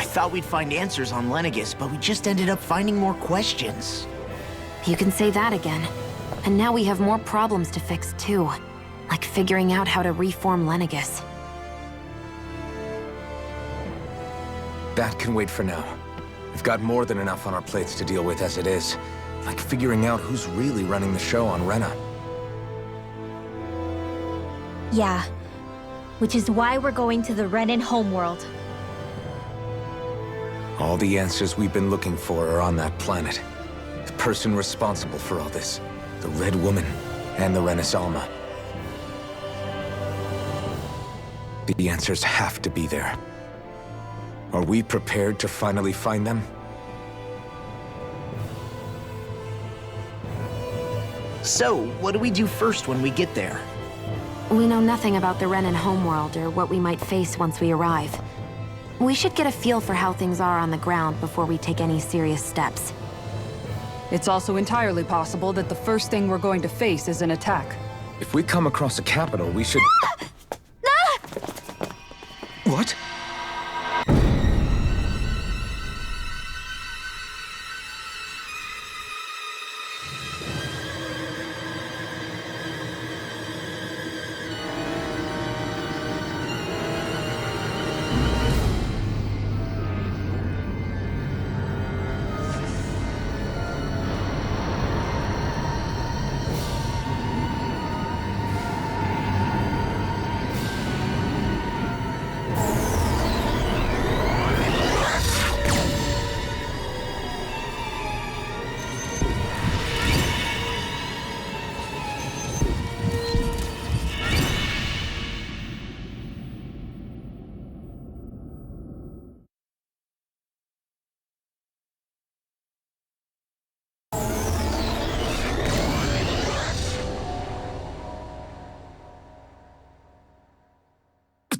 thought we'd find answers on Lenegis, but we just ended up finding more questions. You can say that again. And now we have more problems to fix, too. Like figuring out how to reform Lenegis. That can wait for now. We've got more than enough on our plates to deal with as it is. Like figuring out who's really running the show on Rena. Yeah. Which is why we're going to the Renan homeworld. All the answers we've been looking for are on that planet. The person responsible for all this. The Red Woman and the Renaissance. The answers have to be there. Are we prepared to finally find them? So, what do we do first when we get there? We know nothing about the Renan homeworld or what we might face once we arrive. We should get a feel for how things are on the ground before we take any serious steps. It's also entirely possible that the first thing we're going to face is an attack. If we come across a capital, we should... What?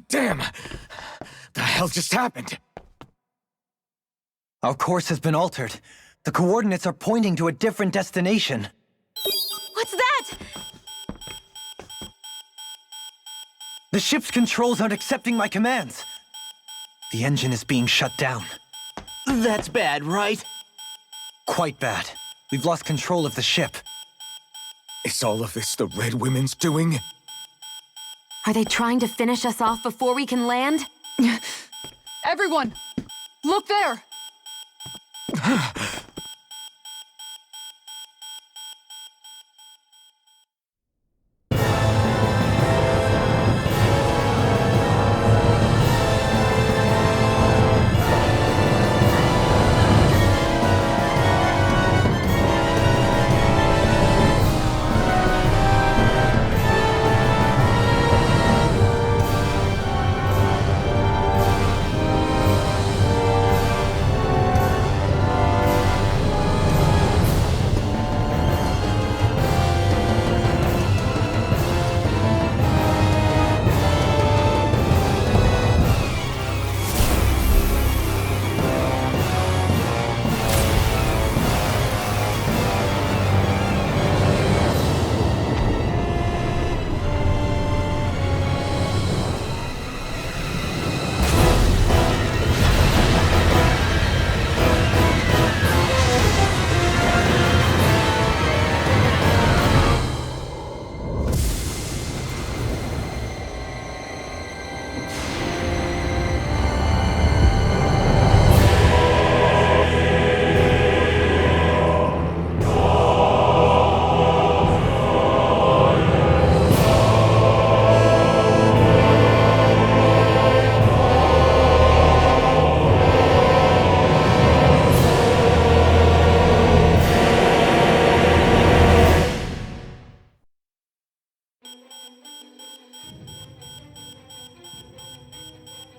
Damn! The hell just happened? Our course has been altered. The coordinates are pointing to a different destination. What's that? The ship's controls aren't accepting my commands. The engine is being shut down. That's bad, right? Quite bad. We've lost control of the ship. Is all of this the Red Women's doing? Are they trying to finish us off before we can land? Everyone! Look there!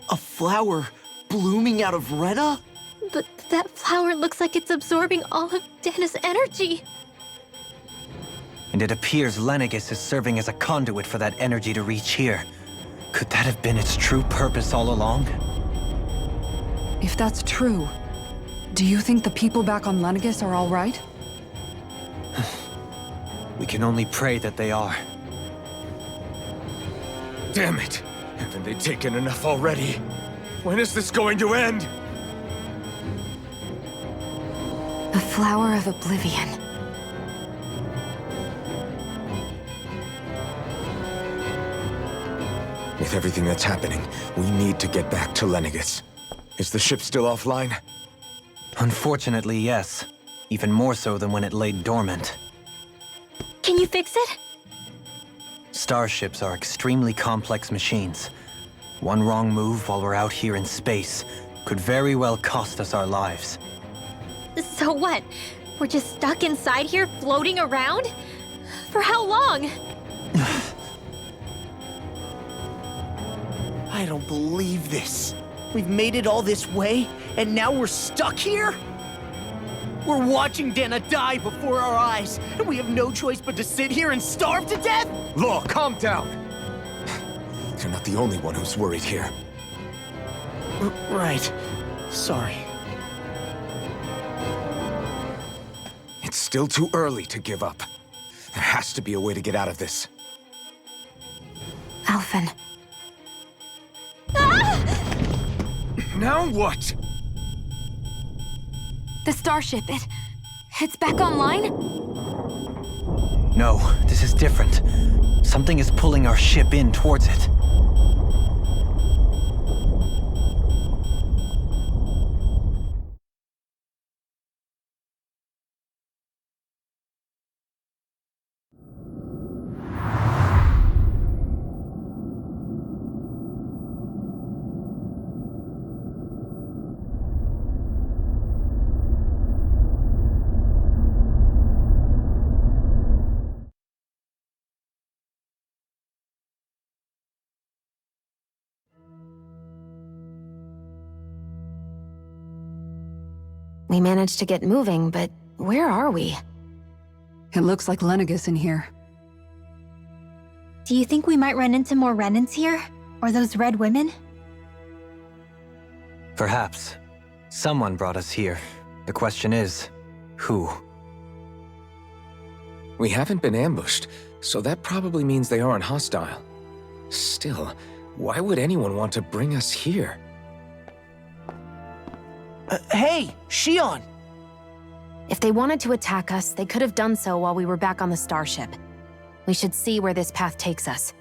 A flower blooming out of Rena? But that flower looks like it's absorbing all of Dana's energy. And it appears Lenegis is serving as a conduit for that energy to reach here. Could that have been its true purpose all along? If that's true, do you think the people back on Lenegis are all right? We can only pray that they are. Damn it! Haven't they taken enough already? When is this going to end? Flower of Oblivion. With everything that's happening, we need to get back to Lenegis. Is the ship still offline? Unfortunately, yes. Even more so than when it lay dormant. Can you fix it? Starships are extremely complex machines. One wrong move while we're out here in space could very well cost us our lives. So what? We're just stuck inside here, floating around? For how long? I don't believe this. We've made it all this way, and now we're stuck here? We're watching Dana die before our eyes, and we have no choice but to sit here and starve to death? Law, calm down! You're not the only one who's worried here. Right. Sorry. It's still too early to give up. There has to be a way to get out of this. Alphen. Now what? The starship, it's back online? No, this is different. Something is pulling our ship in towards it. We managed to get moving, but where are we? It looks like Lenegis in here. Do you think we might run into more Renans here? Or those red women? Perhaps. Someone brought us here. The question is, who? We haven't been ambushed, so that probably means they aren't hostile. Still, why would anyone want to bring us here? Hey, Shion! If they wanted to attack us, they could have done so while we were back on the starship. We should see where this path takes us.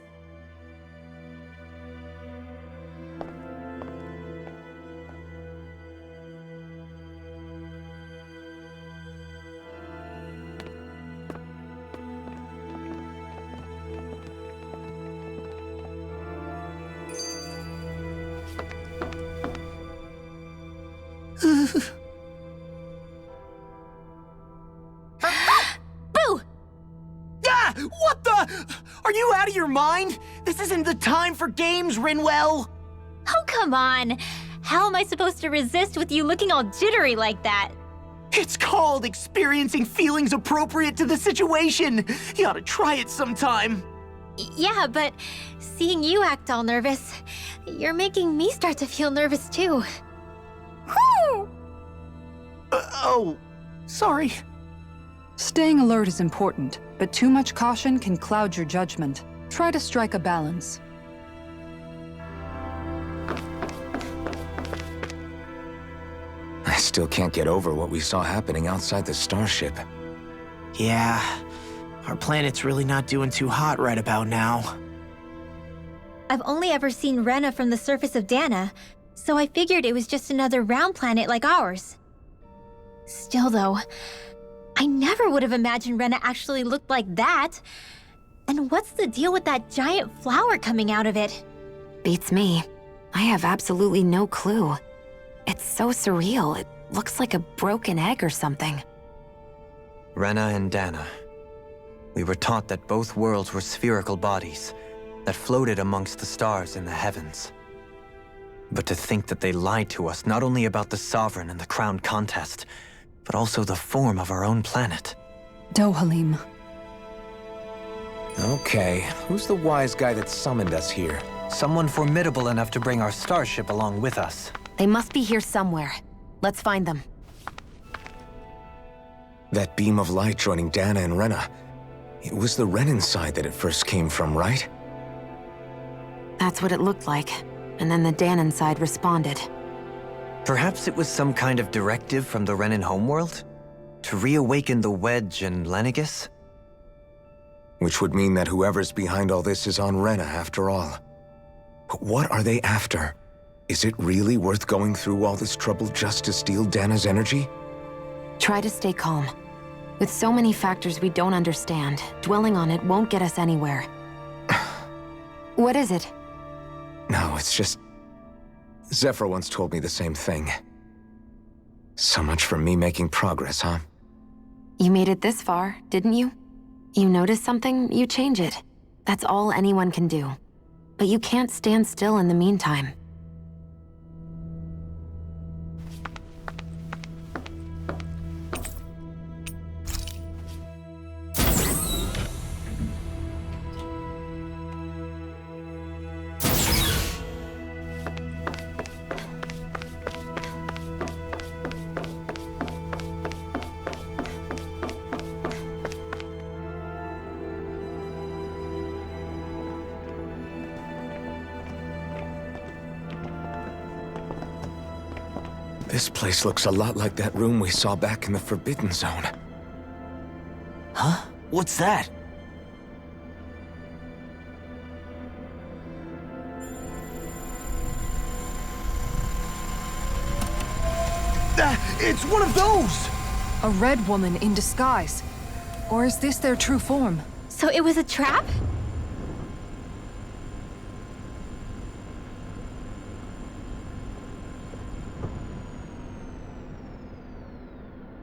Boo! Ah! What the? Are you out of your mind? This isn't the time for games, Rinwell! Oh, come on. How am I supposed to resist with you looking all jittery like that? It's called experiencing feelings appropriate to the situation. You ought to try it sometime. Yeah, but seeing you act all nervous, you're making me start to feel nervous too. Whew! Oh, sorry. Staying alert is important, but too much caution can cloud your judgment. Try to strike a balance. I still can't get over what we saw happening outside the starship. Yeah, our planet's really not doing too hot right about now. I've only ever seen Rena from the surface of Dana, so I figured it was just another round planet like ours. Still though, I never would have imagined Rena actually looked like that. And what's the deal with that giant flower coming out of it? Beats me. I have absolutely no clue. It's so surreal. It looks like a broken egg or something. Rena and Dana. We were taught that both worlds were spherical bodies that floated amongst the stars in the heavens. But to think that they lied to us not only about the Sovereign and the Crown contest, but also the form of our own planet. Dohalim. Okay, who's the wise guy that summoned us here? Someone formidable enough to bring our starship along with us. They must be here somewhere. Let's find them. That beam of light joining Dana and Rena. It was the Renan side that it first came from, right? That's what it looked like. And then the Danon side responded. Perhaps it was some kind of directive from the Renan homeworld? To reawaken the Wedge and Lenegis? Which would mean that whoever's behind all this is on Rena after all. But what are they after? Is it really worth going through all this trouble just to steal Dana's energy? Try to stay calm. With so many factors we don't understand, dwelling on it won't get us anywhere. What is it? No, it's just... Zephyr once told me the same thing. So much for me making progress, huh? You made it this far, didn't you? You notice something, you change it. That's all anyone can do. But you can't stand still in the meantime. This place looks a lot like that room we saw back in the Forbidden Zone. Huh? What's that? It's one of those! A red woman in disguise. Or is this their true form? So it was a trap?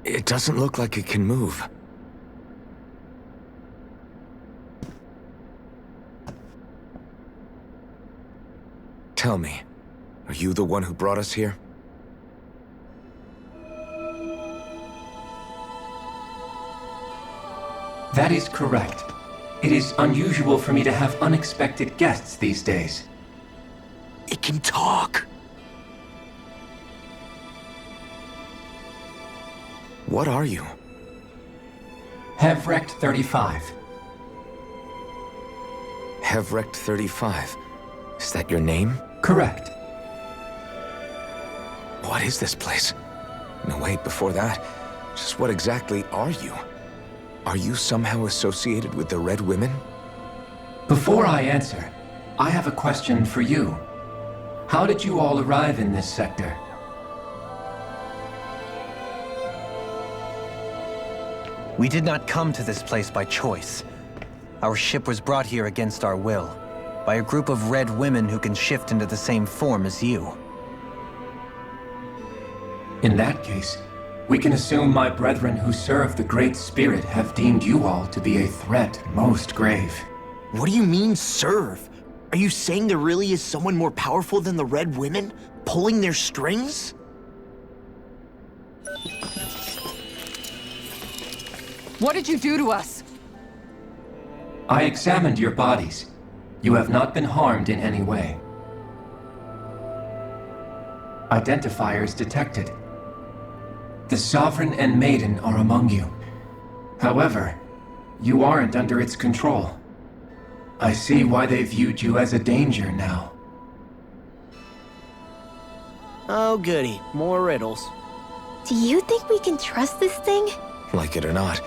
It doesn't look like it can move. Tell me, are you the one who brought us here? That is correct. It is unusual for me to have unexpected guests these days. It can talk. What are you? Hevrect 35. Hevrect 35. Is that your name? Correct. What is this place? No, wait, before that, just what exactly are you? Are you somehow associated with the Red Women? Before I answer, I have a question for you. How did you all arrive in this sector? We did not come to this place by choice. Our ship was brought here against our will, by a group of red women who can shift into the same form as you. In that case, we can assume my brethren who serve the Great Spirit have deemed you all to be a threat most grave. What do you mean, serve? Are you saying there really is someone more powerful than the Red Women, pulling their strings? What did you do to us? I examined your bodies. You have not been harmed in any way. Identifiers detected. The Sovereign and Maiden are among you. However, you aren't under its control. I see why they viewed you as a danger now. Oh goody, more riddles. Do you think we can trust this thing? Like it or not,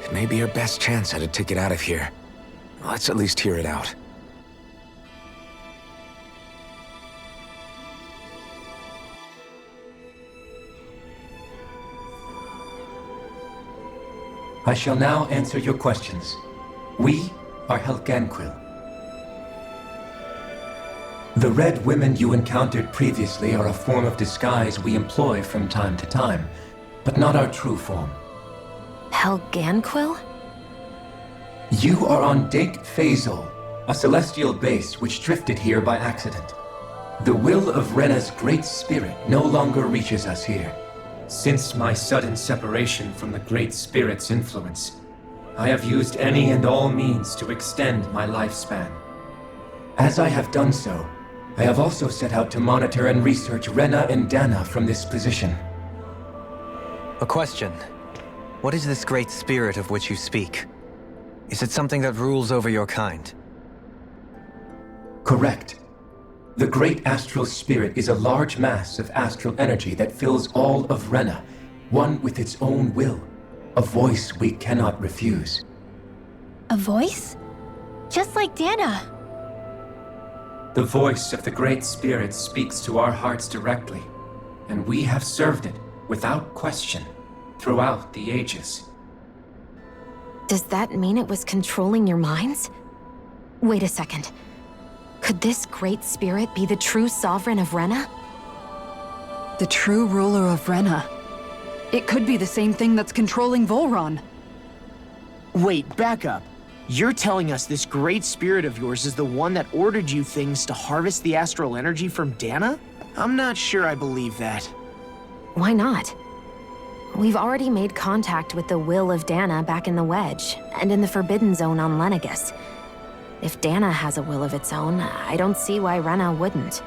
it may be our best chance at a ticket out of here. Let's at least hear it out. I shall now answer your questions. We are Helganquil. The Red Women you encountered previously are a form of disguise we employ from time to time, but not our true form. Helganquil? You are on Dake Phasol, a celestial base which drifted here by accident. The will of Rena's Great Spirit no longer reaches us here. Since my sudden separation from the Great Spirit's influence, I have used any and all means to extend my lifespan. As I have done so, I have also set out to monitor and research Rena and Dana from this position. A question. What is this Great Spirit of which you speak? Is it something that rules over your kind? Correct. The Great Astral Spirit is a large mass of astral energy that fills all of Rena, one with its own will. a voice we cannot refuse. A voice? Just like Dana. The voice of the Great Spirit speaks to our hearts directly, and we have served it without question throughout the ages. Does that mean it was controlling your minds? Wait a second. Could this Great Spirit be the true sovereign of Rena? The true ruler of Rena. It could be the same thing that's controlling Volron. Wait, back up. You're telling us this great spirit of yours is the one that ordered you things to harvest the astral energy from Dana? I'm not sure I believe that. Why not? We've already made contact with the will of Dana back in the Wedge, and in the Forbidden Zone on Lenegus. If Dana has a will of its own, I don't see why Rena wouldn't.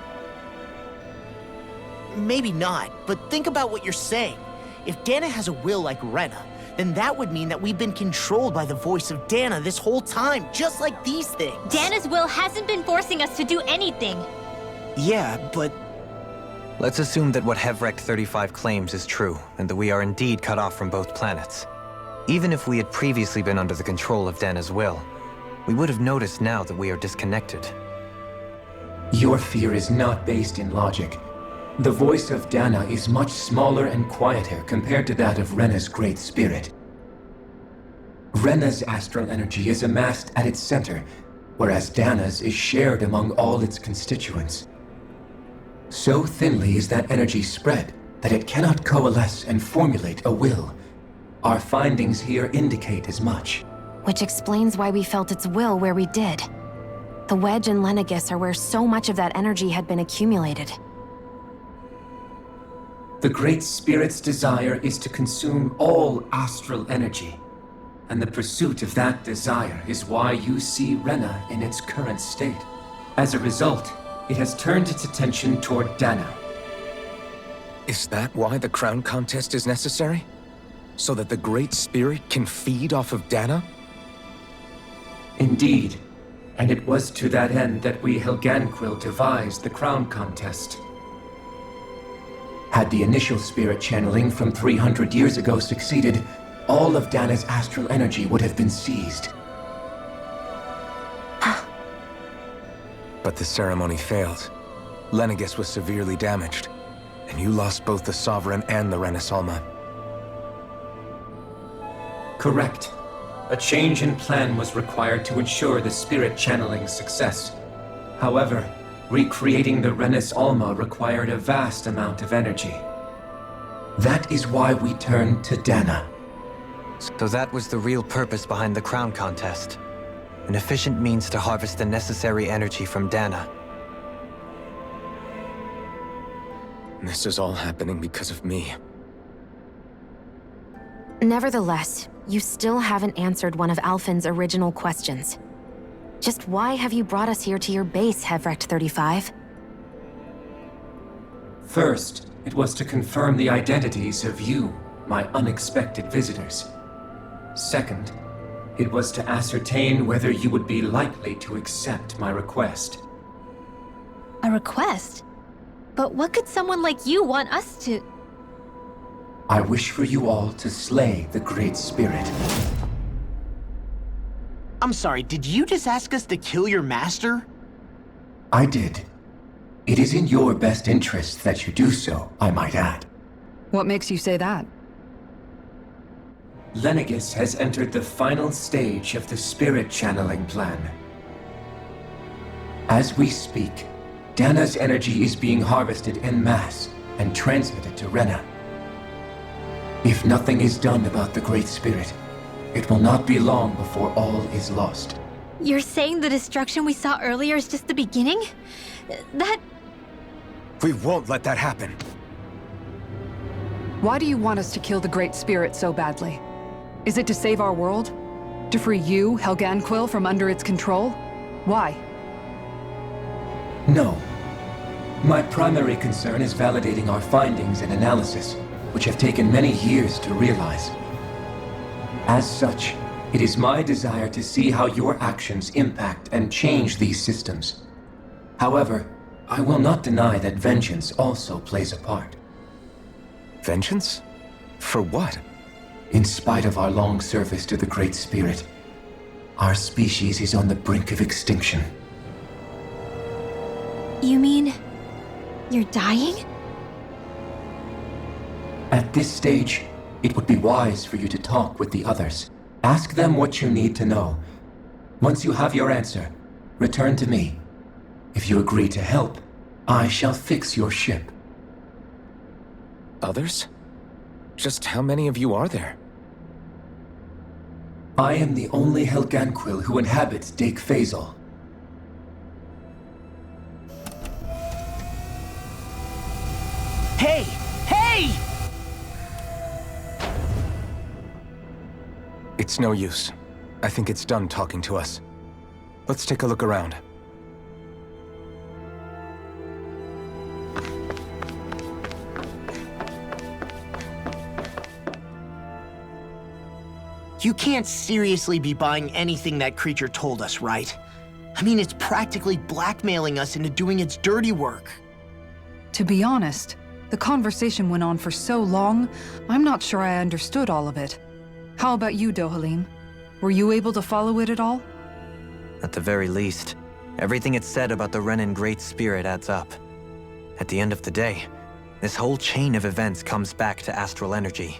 Maybe not, but think about what you're saying. If Dana has a will like Rena, then that would mean that we've been controlled by the voice of Dana this whole time, just like these things. Dana's will hasn't been forcing us to do anything. Yeah, but Let's assume that what Hevrecht 35 claims is true, and that we are indeed cut off from both planets. Even if we had previously been under the control of Dana's will, we would have noticed now that we are disconnected. Your fear is not based in logic. The voice of Dana is much smaller and quieter compared to that of Rena's Great Spirit. Rena's astral energy is amassed at its center, whereas Dana's is shared among all its constituents. So thinly is that energy spread that it cannot coalesce and formulate a will. Our findings here indicate as much. Which explains why we felt its will where we did. The Wedge and Lenegus are where so much of that energy had been accumulated. The Great Spirit's desire is to consume all astral energy, and the pursuit of that desire is why you see Rena in its current state. As a result, it has turned its attention toward Dana. Is that why the crown contest is necessary? So that the Great Spirit can feed off of Dana? Indeed, and it was to that end that we Helganquil devised the crown contest. Had the initial spirit channeling from 300 years ago succeeded, all of Dana's astral energy would have been seized. But the ceremony failed. Lenegus was severely damaged, and you lost both the Sovereign and the Renasalma. Correct. A change in plan was required to ensure the spirit channeling's success. However, recreating the Renis Alma required a vast amount of energy. That is why we turned to Dana. So that was the real purpose behind the crown contest. An efficient means to harvest the necessary energy from Dana. This is all happening because of me. Nevertheless, you still haven't answered one of Alphen's original questions. Just why have you brought us here to your base, Hevrecht 35? First, it was to confirm the identities of you, my unexpected visitors. Second, it was to ascertain whether you would be likely to accept my request. A request? But what could someone like you want us to... I wish for you all to slay the Great Spirit. I'm sorry, did you just ask us to kill your master? I did. It is in your best interest that you do so, I might add. What makes you say that? Lenegus has entered the final stage of the spirit channeling plan. As we speak, Dana's energy is being harvested en masse and transmitted to Rena. If nothing is done about the Great Spirit, it will not be long before all is lost. You're saying the destruction we saw earlier is just the beginning? That... We won't let that happen. Why do you want us to kill the Great Spirit so badly? Is it to save our world? To free you, Helganquil, from under its control? Why? No. My primary concern is validating our findings and analysis, which have taken many years to realize. As such, it is my desire to see how your actions impact and change these systems. However, I will not deny that vengeance also plays a part. Vengeance? For what? In spite of our long service to the Great Spirit, our species is on the brink of extinction. You mean you're dying? At this stage, it would be wise for you to talk with the others. Ask them what you need to know. Once you have your answer, return to me. If you agree to help, I shall fix your ship. Others? Just how many of you are there? I am the only Helganquil who inhabits Dig Faisal. Hey! Hey! It's no use. I think it's done talking to us. Let's take a look around. You can't seriously be buying anything that creature told us, right? I mean, it's practically blackmailing us into doing its dirty work. To be honest, the conversation went on for so long, I'm not sure I understood all of it. How about you, Dohalim? Were you able to follow it at all? At the very least, everything it said about the Renan Great Spirit adds up. At the end of the day, this whole chain of events comes back to astral energy.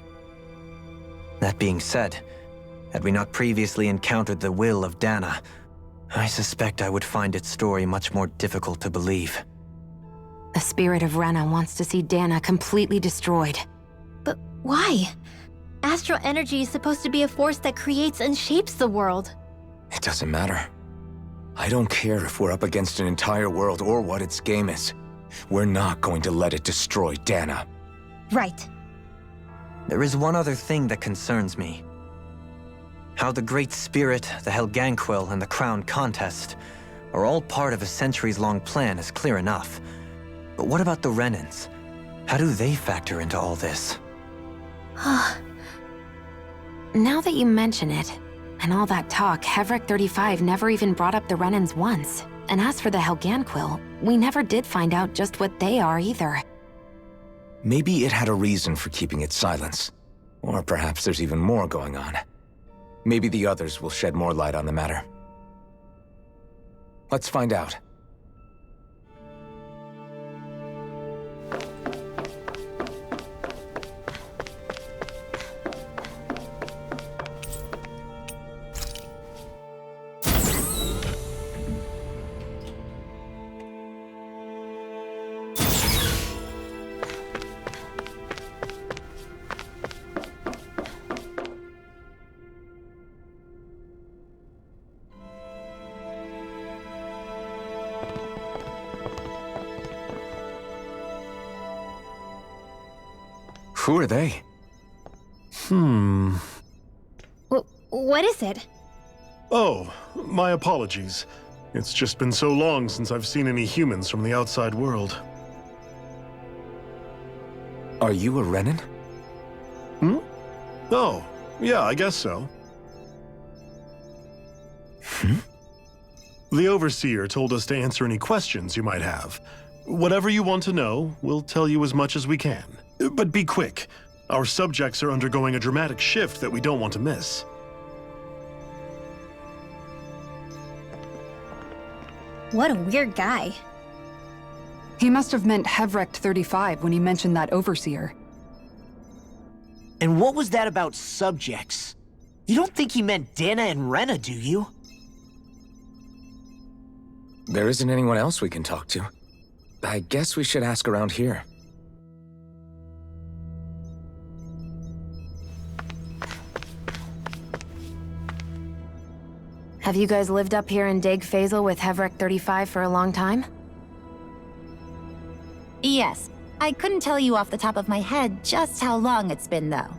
That being said, had we not previously encountered the will of Dana, I suspect I would find its story much more difficult to believe. The spirit of Rena wants to see Dana completely destroyed. But why? Astral energy is supposed to be a force that creates and shapes the world. It doesn't matter. I don't care if we're up against an entire world or what its game is. We're not going to let it destroy Dana. Right. There is one other thing that concerns me. How the Great Spirit, the Helganquil, and the Crown Contest are all part of a centuries-long plan is clear enough. But what about the Renans? How do they factor into all this? Now that you mention it, and all that talk, Hevric 35 never even brought up the Renans once. And as for the Helganquil, we never did find out just what they are either. Maybe it had a reason for keeping its silence. Or perhaps there's even more going on. Maybe the others will shed more light on the matter. Let's find out. Who are they? What is it? Oh, my apologies. It's just been so long since I've seen any humans from the outside world. Are you a Renan? Oh, yeah, I guess so. The Overseer told us to answer any questions you might have. Whatever you want to know, we'll tell you as much as we can. But be quick. Our subjects are undergoing a dramatic shift that we don't want to miss. What a weird guy. He must have meant Hevric 35 when he mentioned that Overseer. And what was that about subjects? You don't think he meant Dana and Rena, do you? There isn't anyone else we can talk to. I guess we should ask around here. Have you guys lived up here in Dig Faisal with Hevric 35 for a long time? Yes. I couldn't tell you off the top of my head just how long it's been, though.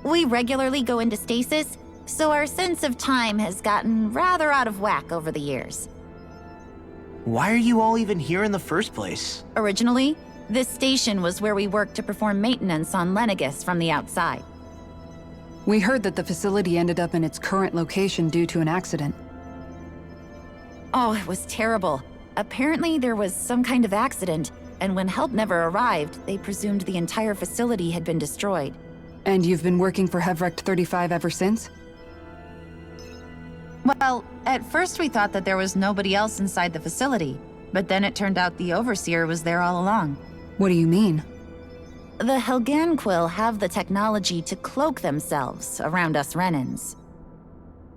We regularly go into stasis, so our sense of time has gotten rather out of whack over the years. Why are you all even here in the first place? Originally, this station was where we worked to perform maintenance on Lenegis from the outside. We heard that the facility ended up in its current location due to an accident. Oh, it was terrible. Apparently there was some kind of accident, and when help never arrived, they presumed the entire facility had been destroyed. And you've been working for Hevrecht 35 ever since? Well, at first we thought that there was nobody else inside the facility, but then it turned out the Overseer was there all along. What do you mean? The Helganquil have the technology to cloak themselves around us Renans.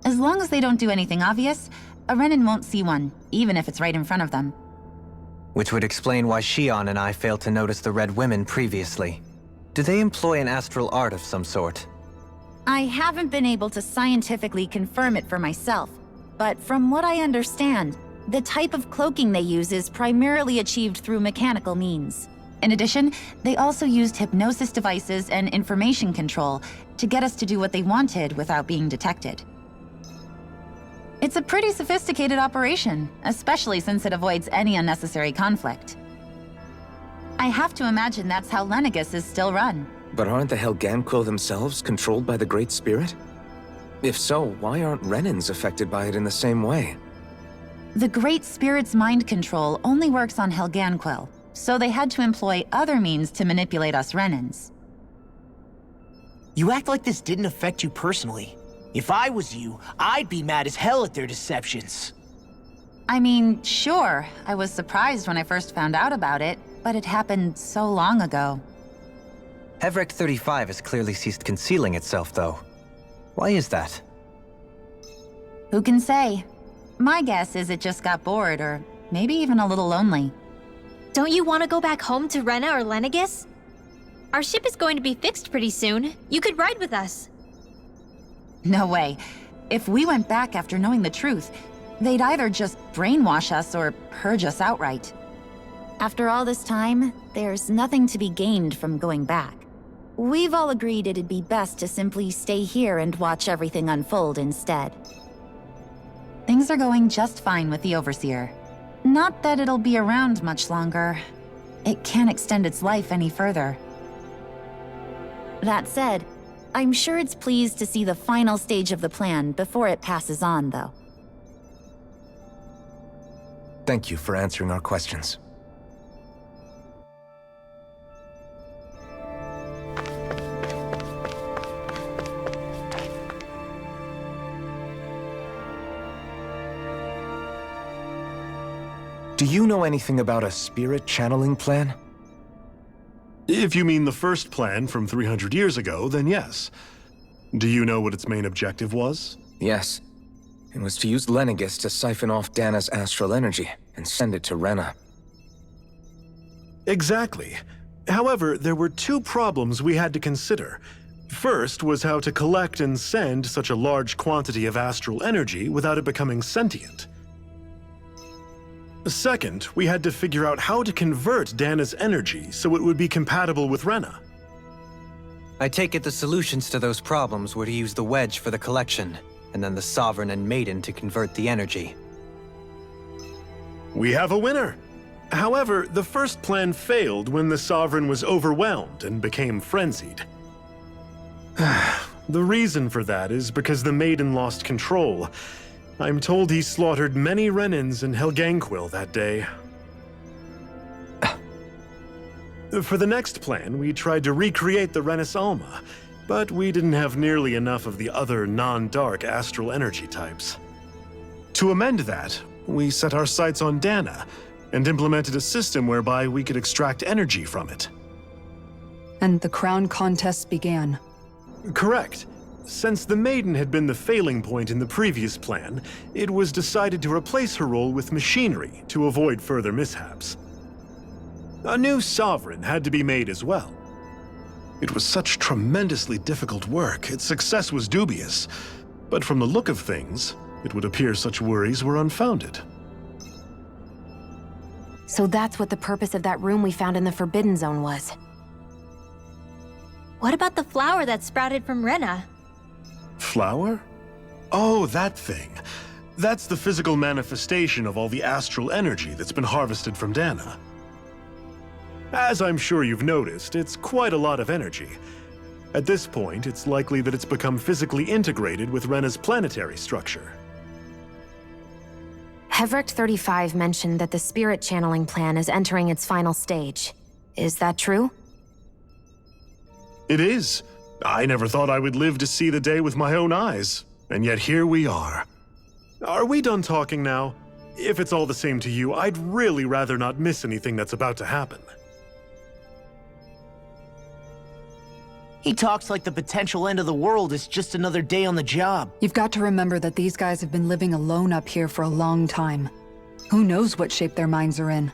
As long as they don't do anything obvious, a Renan won't see one, even if it's right in front of them. Which would explain why Shion and I failed to notice the Red Women previously. Do they employ an astral art of some sort? I haven't been able to scientifically confirm it for myself, but from what I understand, the type of cloaking they use is primarily achieved through mechanical means. In addition, they also used hypnosis devices and information control to get us to do what they wanted without being detected. It's a pretty sophisticated operation, especially since it avoids any unnecessary conflict. I have to imagine that's how Lenegis is still run. But aren't the Helganquil themselves controlled by the Great Spirit? If so, why aren't Renans affected by it in the same way? The Great Spirit's mind control only works on Helganquil, so they had to employ other means to manipulate us Renans. You act like this didn't affect you personally. If I was you, I'd be mad as hell at their deceptions. I mean, sure, I was surprised when I first found out about it, but it happened so long ago. Hevrecht 35 has clearly ceased concealing itself, though. Why is that? Who can say? My guess is it just got bored, or maybe even a little lonely. Don't you want to go back home to Rena or Lenegis? Our ship is going to be fixed pretty soon. You could ride with us. No way. If we went back after knowing the truth, they'd either just brainwash us or purge us outright. After all this time, there's nothing to be gained from going back. We've all agreed it'd be best to simply stay here and watch everything unfold instead. Things are going just fine with the Overseer. Not that it'll be around much longer. It can't extend its life any further. That said, I'm sure it's pleased to see the final stage of the plan before it passes on, though. Thank you for answering our questions. Do you know anything about a spirit channeling plan? If you mean the first plan from 300 years ago, then yes. Do you know what its main objective was? Yes. It was to use Lenegis to siphon off Dana's astral energy and send it to Rena. Exactly. However, there were two problems we had to consider. First was how to collect and send such a large quantity of astral energy without it becoming sentient. Second, we had to figure out how to convert Dana's energy so it would be compatible with Rena. I take it the solutions to those problems were to use the wedge for the collection, and then the Sovereign and Maiden to convert the energy. We have a winner! However, the first plan failed when the Sovereign was overwhelmed and became frenzied. The reason for that is because the Maiden lost control. I'm told he slaughtered many Renans in Helganquil that day. For the next plan, we tried to recreate the Renis Alma, but we didn't have nearly enough of the other non-dark astral energy types. To amend that, we set our sights on Dana, and implemented a system whereby we could extract energy from it. And the crown contests began. Correct. Since the Maiden had been the failing point in the previous plan, it was decided to replace her role with machinery to avoid further mishaps. A new Sovereign had to be made as well. It was such tremendously difficult work, its success was dubious. But from the look of things, it would appear such worries were unfounded. So that's what the purpose of that room we found in the Forbidden Zone was. What about the flower that sprouted from Rena? Flower? Oh, that thing. That's the physical manifestation of all the astral energy that's been harvested from Dana. As I'm sure you've noticed, it's quite a lot of energy. At this point, it's likely that it's become physically integrated with Rena's planetary structure. Hevrecht 35 mentioned that the spirit channeling plan is entering its final stage. Is that true? It is. I never thought I would live to see the day with my own eyes, and yet here we are. Are we done talking now? If it's all the same to you, I'd really rather not miss anything that's about to happen. He talks like the potential end of the world is just another day on the job. You've got to remember that these guys have been living alone up here for a long time. Who knows what shape their minds are in?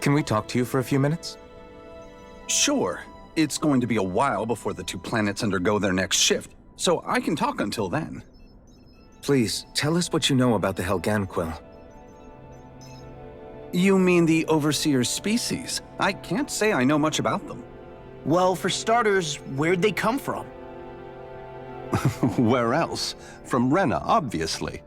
Can we talk to you for a few minutes? Sure. It's going to be a while before the two planets undergo their next shift, so I can talk until then. Please, tell us what you know about the Helganquill. You mean the Overseer's species? I can't say I know much about them. Well, for starters, where'd they come from? Where else? From Rena, obviously.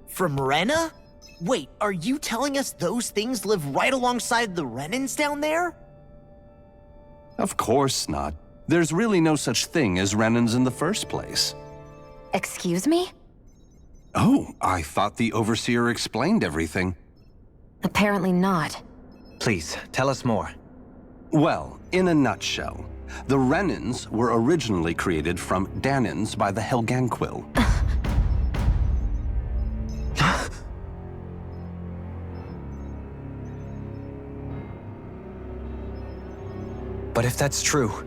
From Rena? Wait, are you telling us those things live right alongside the Renans down there? Of course not. There's really no such thing as Renans in the first place. Excuse me? Oh, I thought the Overseer explained everything. Apparently not. Please, tell us more. Well, in a nutshell, the Renans were originally created from Danans by the Helganquill. But if that's true,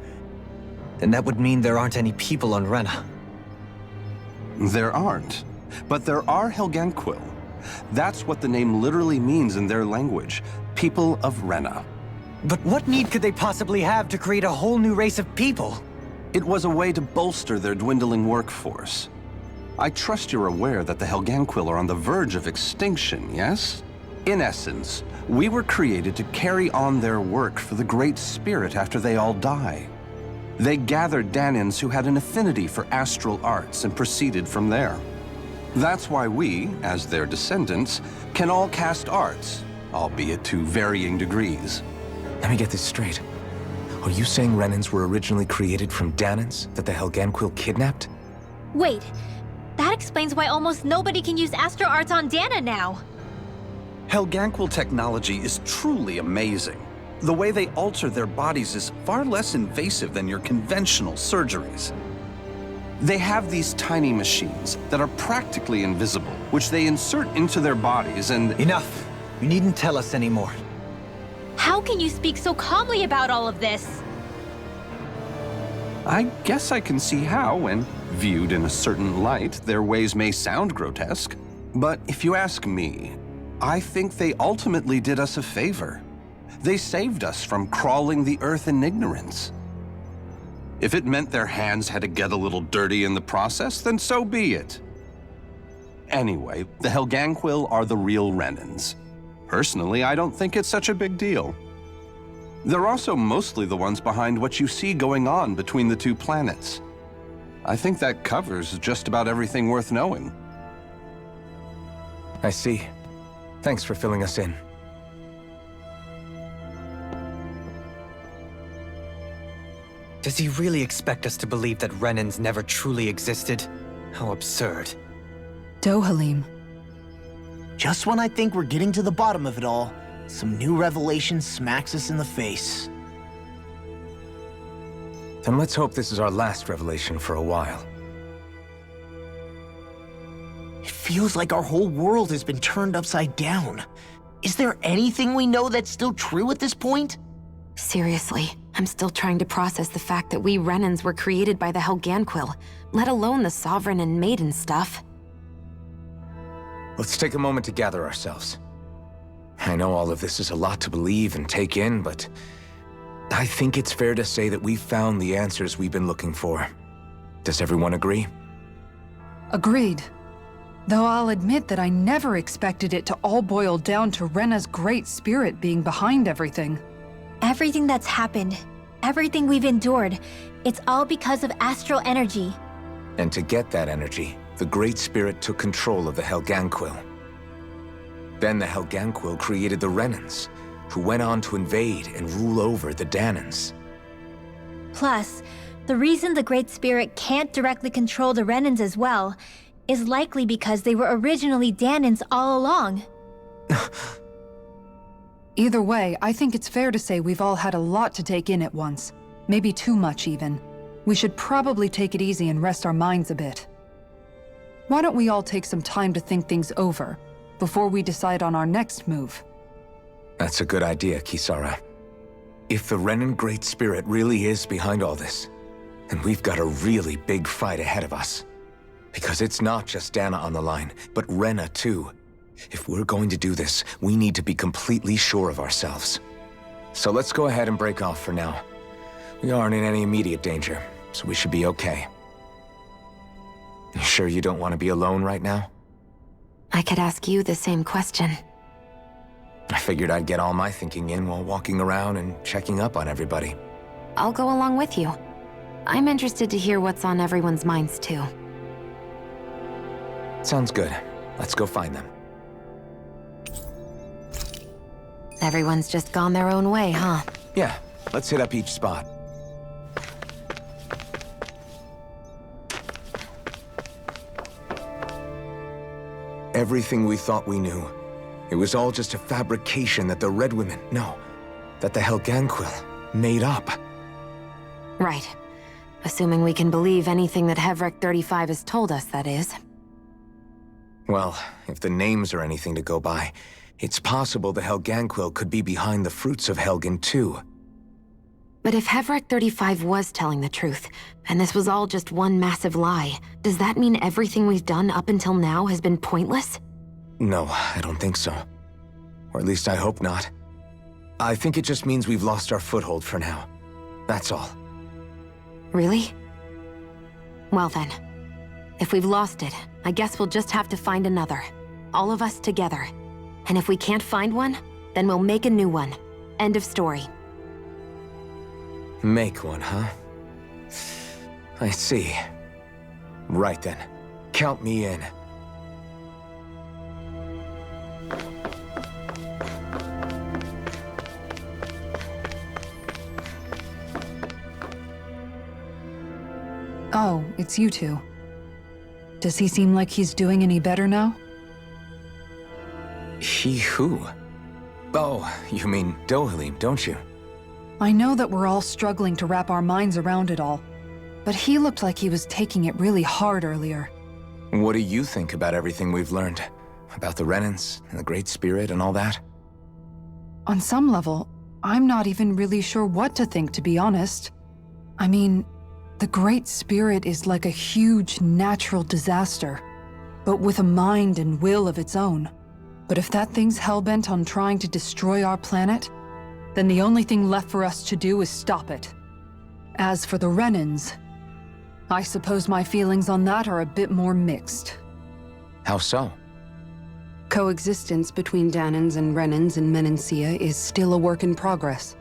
then that would mean there aren't any people on Rena. There aren't, but there are Helganquill. That's what the name literally means in their language, people of Rena. But what need could they possibly have to create a whole new race of people? It was a way to bolster their dwindling workforce. I trust you're aware that the Helganquill are on the verge of extinction, yes? In essence, we were created to carry on their work for the Great Spirit after they all die. They gathered Danans who had an affinity for astral arts and proceeded from there. That's why we, as their descendants, can all cast arts, albeit to varying degrees. Let me get this straight. Are you saying Renans were originally created from Danans that the Helganquill kidnapped? Wait, that explains why almost nobody can use astral arts on Dana now. Helganquill technology is truly amazing. The way they alter their bodies is far less invasive than your conventional surgeries. They have these tiny machines that are practically invisible, which they insert into their bodies and— Enough! You needn't tell us anymore. How can you speak so calmly about all of this? I guess I can see how, when viewed in a certain light, their ways may sound grotesque. But if you ask me, I think they ultimately did us a favor. They saved us from crawling the earth in ignorance. If it meant their hands had to get a little dirty in the process, then so be it. Anyway, the Helganquill are the real Renans. Personally, I don't think it's such a big deal. They're also mostly the ones behind what you see going on between the two planets. I think that covers just about everything worth knowing. I see. Thanks for filling us in. Does he really expect us to believe that Renans never truly existed? How absurd. Dohalim. Just when I think we're getting to the bottom of it all, some new revelation smacks us in the face. Then let's hope this is our last revelation for a while. It feels like our whole world has been turned upside down. Is there anything we know that's still true at this point? Seriously, I'm still trying to process the fact that we Renans were created by the Helganquill, let alone the Sovereign and Maiden stuff. Let's take a moment to gather ourselves. I know all of this is a lot to believe and take in, but I think it's fair to say that we've found the answers we've been looking for. Does everyone agree? Agreed. Though I'll admit that I never expected it to all boil down to Rena's Great Spirit being behind everything. Everything that's happened, everything we've endured, it's all because of astral energy. And to get that energy, the Great Spirit took control of the Helganquill. Then the Helganquill created the Renans, who went on to invade and rule over the Danans. Plus, the reason the Great Spirit can't directly control the Renans as well is likely because they were originally Danans all along. Either way, I think it's fair to say we've all had a lot to take in at once. Maybe too much, even. We should probably take it easy and rest our minds a bit. Why don't we all take some time to think things over, before we decide on our next move? That's a good idea, Kisara. If the Renan Great Spirit really is behind all this, then we've got a really big fight ahead of us. Because it's not just Dana on the line, but Rena too. If we're going to do this, we need to be completely sure of ourselves. So let's go ahead and break off for now. We aren't in any immediate danger, so we should be okay. You sure you don't want to be alone right now? I could ask you the same question. I figured I'd get all my thinking in while walking around and checking up on everybody. I'll go along with you. I'm interested to hear what's on everyone's minds too. Sounds good. Let's go find them. Everyone's just gone their own way, huh? Yeah, let's hit up each spot. Everything we thought we knew, it was all just a fabrication that the Red Women, no, that the Helganquil made up. Right. Assuming we can believe anything that Hevrek 35 has told us, that is. Well, if the names are anything to go by, it's possible the Helganquil could be behind the fruits of Helgen too. But if Hevrek 35 was telling the truth, and this was all just one massive lie, does that mean everything we've done up until now has been pointless? No, I don't think so. Or at least I hope not. I think it just means we've lost our foothold for now. That's all. Really? Well then, if we've lost it, I guess we'll just have to find another. All of us together. And if we can't find one, then we'll make a new one. End of story. Make one, huh? I see. Right then. Count me in. Oh, it's you two. Does he seem like he's doing any better now? He who? Oh, you mean Dohalim, don't you? I know that we're all struggling to wrap our minds around it all, but he looked like he was taking it really hard earlier. What do you think about everything we've learned? About the Renans and the Great Spirit and all that? On some level, I'm not even really sure what to think, to be honest. I mean, the Great Spirit is like a huge natural disaster, but with a mind and will of its own. But if that thing's hellbent on trying to destroy our planet, then the only thing left for us to do is stop it. As for the Renans, I suppose my feelings on that are a bit more mixed. How so? Coexistence between Danans and Renans in Menancia is still a work in progress.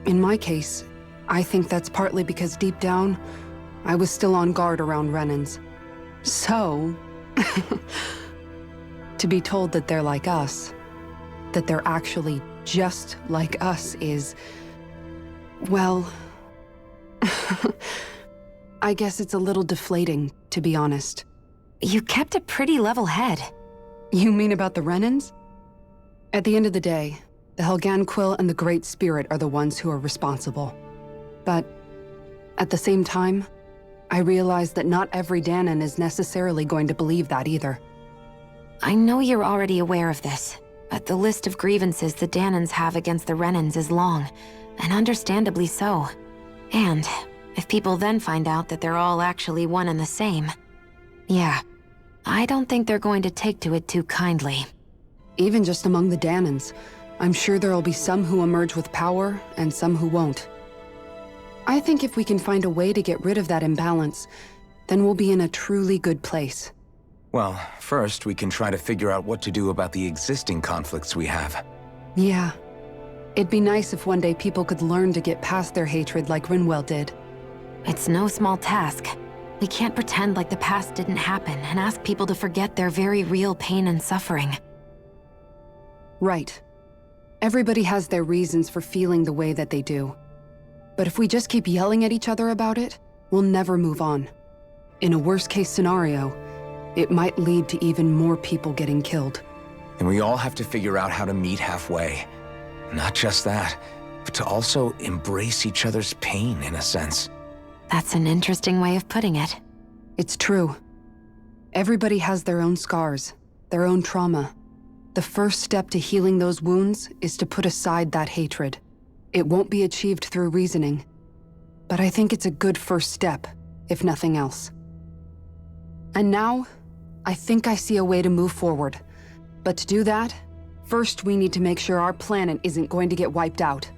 In my case, I think that's partly because deep down, I was still on guard around Renans. So, to be told that they're like us, that they're actually just like us is, well, I guess it's a little deflating, to be honest. You kept a pretty level head. You mean about the Renans? At the end of the day, the Helganquil and the Great Spirit are the ones who are responsible. But at the same time, I realize that not every Danan is necessarily going to believe that either. I know you're already aware of this, but the list of grievances the Danans have against the Renans is long, and understandably so. And if people then find out that they're all actually one and the same, yeah, I don't think they're going to take to it too kindly. Even just among the Danans, I'm sure there'll be some who emerge with power and some who won't. I think if we can find a way to get rid of that imbalance, then we'll be in a truly good place. Well, first we can try to figure out what to do about the existing conflicts we have. Yeah. It'd be nice if one day people could learn to get past their hatred like Rinwell did. It's no small task. We can't pretend like the past didn't happen and ask people to forget their very real pain and suffering. Right. Everybody has their reasons for feeling the way that they do. But if we just keep yelling at each other about it, we'll never move on. In a worst-case scenario, it might lead to even more people getting killed. And we all have to figure out how to meet halfway. Not just that, but to also embrace each other's pain, in a sense. That's an interesting way of putting it. It's true. Everybody has their own scars, their own trauma. The first step to healing those wounds is to put aside that hatred. It won't be achieved through reasoning, but I think it's a good first step, if nothing else. And now, I think I see a way to move forward. But to do that, first we need to make sure our planet isn't going to get wiped out.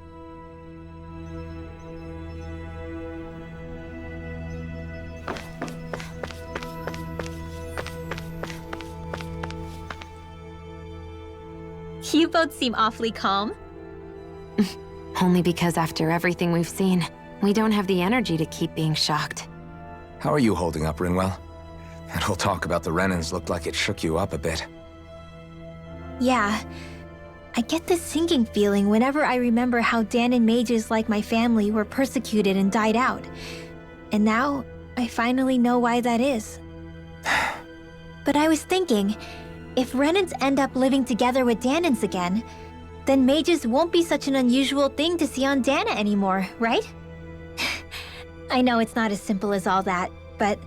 You both seem awfully calm. Only because after everything we've seen, we don't have the energy to keep being shocked. How are you holding up, Rinwell? That whole talk about the Renans looked like it shook you up a bit. Yeah. I get this sinking feeling whenever I remember how Dan and mages like my family were persecuted and died out. And now, I finally know why that is. But I was thinking, if Renans end up living together with Danans again, then mages won't be such an unusual thing to see on Dana anymore, right? I know it's not as simple as all that, but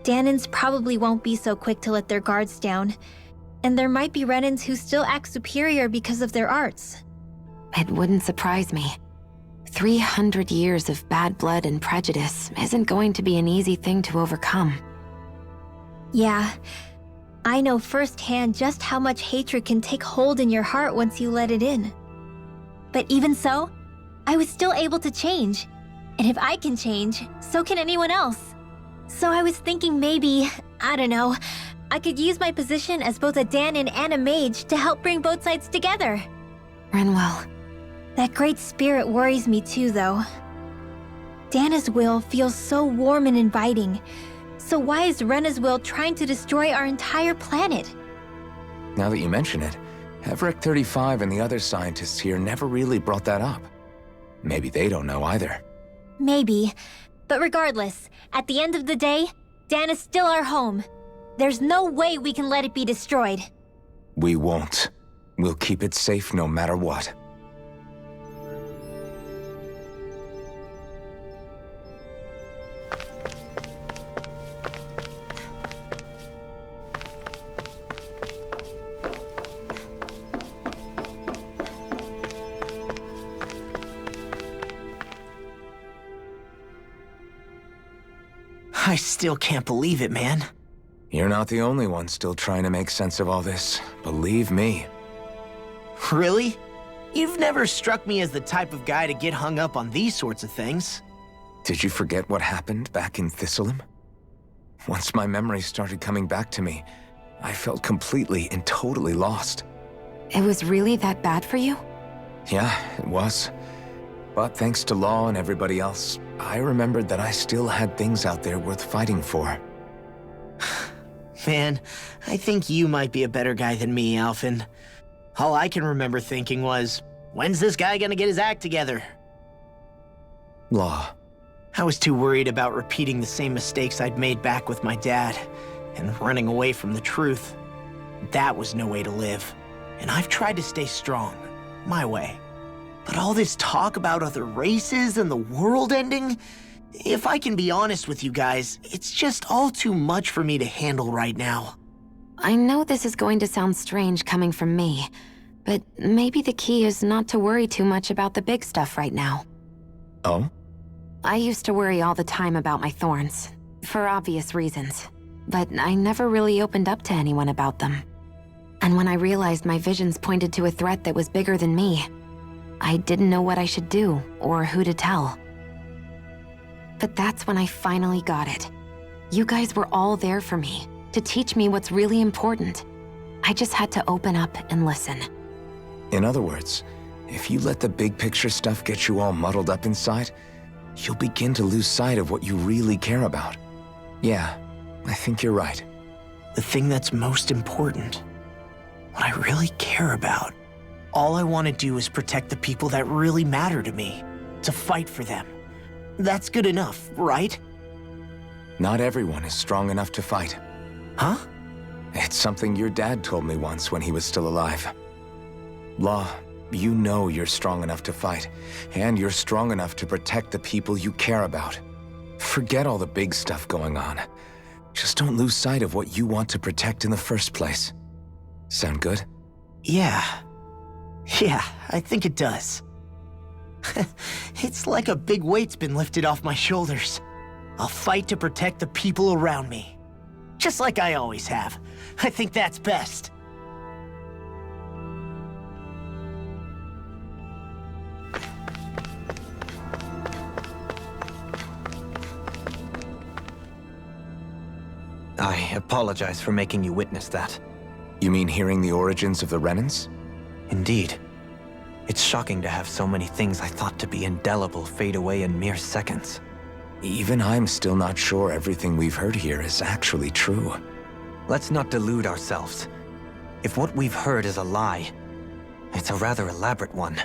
Danans probably won't be so quick to let their guards down, and there might be Renans who still act superior because of their arts. It wouldn't surprise me. 300 years of bad blood and prejudice isn't going to be an easy thing to overcome. Yeah, I know firsthand just how much hatred can take hold in your heart once you let it in. But even so, I was still able to change. And if I can change, so can anyone else. So I was thinking maybe, I don't know, I could use my position as both a Danan and a mage to help bring both sides together. Rinwell. That great spirit worries me too, though. Dana's will feels so warm and inviting. So why is Rena's will trying to destroy our entire planet? Now that you mention it, Everett 35 and the other scientists here never really brought that up. Maybe they don't know either. Maybe. But regardless, at the end of the day, Dana's still our home. There's no way we can let it be destroyed. We won't. We'll keep it safe no matter what. I still can't believe it, man. You're not the only one still trying to make sense of all this. Believe me. Really? You've never struck me as the type of guy to get hung up on these sorts of things. Did you forget what happened back in Thistleum? Once my memories started coming back to me, I felt completely and totally lost. It was really that bad for you? Yeah, it was. But thanks to Law and everybody else, I remembered that I still had things out there worth fighting for. Man, I think you might be a better guy than me, Alphen. All I can remember thinking was, when's this guy gonna get his act together? Law. I was too worried about repeating the same mistakes I'd made back with my dad, and running away from the truth. That was no way to live, and I've tried to stay strong, my way. But all this talk about other races and the world ending, if I can be honest with you guys, it's just all too much for me to handle right now. I know this is going to sound strange coming from me, but maybe the key is not to worry too much about the big stuff right now. Oh? I used to worry all the time about my thorns, for obvious reasons, but I never really opened up to anyone about them. And when I realized my visions pointed to a threat that was bigger than me, I didn't know what I should do or who to tell. But that's when I finally got it. You guys were all there for me, to teach me what's really important. I just had to open up and listen. In other words, if you let the big picture stuff get you all muddled up inside, you'll begin to lose sight of what you really care about. Yeah, I think you're right. The thing that's most important, what I really care about. All I want to do is protect the people that really matter to me, to fight for them. That's good enough, right? Not everyone is strong enough to fight. Huh? It's something your dad told me once when he was still alive. Law, you know you're strong enough to fight, and you're strong enough to protect the people you care about. Forget all the big stuff going on. Just don't lose sight of what you want to protect in the first place. Sound good? Yeah. Yeah, I think it does. It's like a big weight's been lifted off my shoulders. I'll fight to protect the people around me. Just like I always have. I think that's best. I apologize for making you witness that. You mean hearing the origins of the Renans? Indeed. It's shocking to have so many things I thought to be indelible fade away in mere seconds. Even I'm still not sure everything we've heard here is actually true. Let's not delude ourselves. If what we've heard is a lie, it's a rather elaborate one.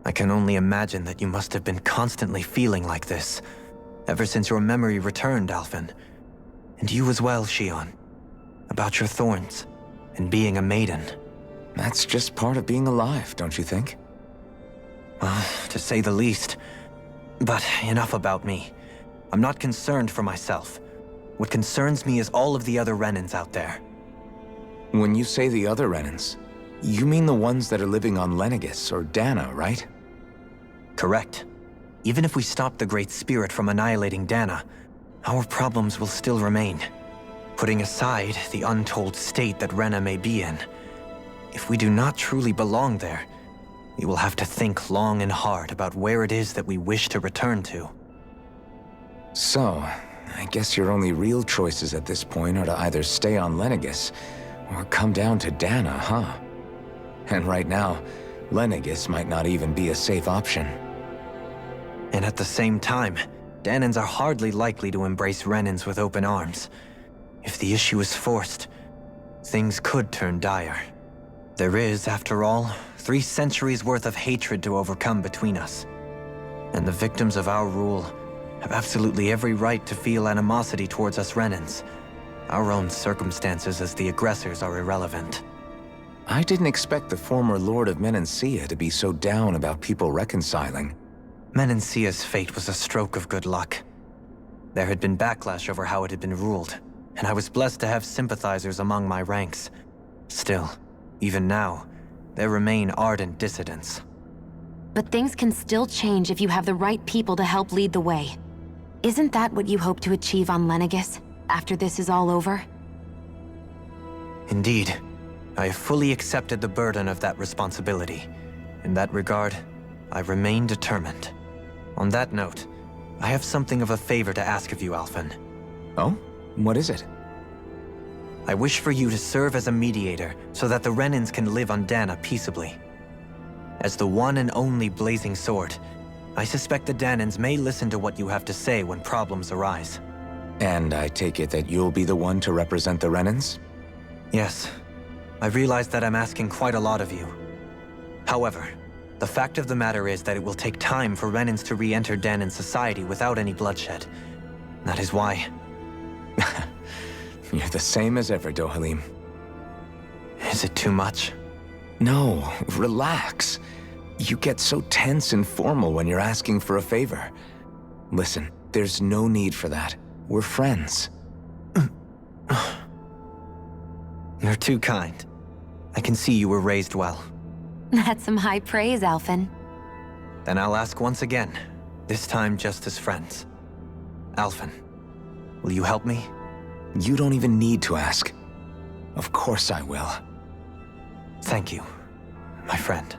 I can only imagine that you must have been constantly feeling like this, ever since your memory returned, Alphen. And you as well, Shion. About your thorns, and being a maiden. That's just part of being alive, don't you think? Well, to say the least. But enough about me. I'm not concerned for myself. What concerns me is all of the other Renans out there. When you say the other Renans, you mean the ones that are living on Lenegis or Dana, right? Correct. Even if we stop the Great Spirit from annihilating Dana, our problems will still remain. Putting aside the untold state that Rena may be in, if we do not truly belong there, we will have to think long and hard about where it is that we wish to return to. So, I guess your only real choices at this point are to either stay on Lenegis or come down to Dana, huh? And right now, Lenegis might not even be a safe option. And at the same time, Danans are hardly likely to embrace Renans with open arms. If the issue is forced, things could turn dire. There is, after all, 3 centuries worth of hatred to overcome between us. And the victims of our rule have absolutely every right to feel animosity towards us Renans. Our own circumstances as the aggressors are irrelevant. I didn't expect the former Lord of Menancia to be so down about people reconciling. Menancia's fate was a stroke of good luck. There had been backlash over how it had been ruled, and I was blessed to have sympathizers among my ranks. Still, even now, there remain ardent dissidents. But things can still change if you have the right people to help lead the way. Isn't that what you hope to achieve on Lenegis, after this is all over? Indeed. I have fully accepted the burden of that responsibility. In that regard, I remain determined. On that note, I have something of a favor to ask of you, Alphen. Oh? What is it? I wish for you to serve as a mediator so that the Renans can live on Dana peaceably. As the one and only Blazing Sword, I suspect the Danans may listen to what you have to say when problems arise. And I take it that you'll be the one to represent the Renans? Yes. I realize that I'm asking quite a lot of you. However, the fact of the matter is that it will take time for Renans to re-enter Danan society without any bloodshed. That is why... You're the same as ever, Dohalim. Is it too much? No, relax. You get so tense and formal when you're asking for a favor. Listen, there's no need for that. We're friends. You're too kind. I can see you were raised well. That's some high praise, Alphen. Then I'll ask once again, this time just as friends. Alphen, will you help me? You don't even need to ask. Of course I will. Thank you, my friend.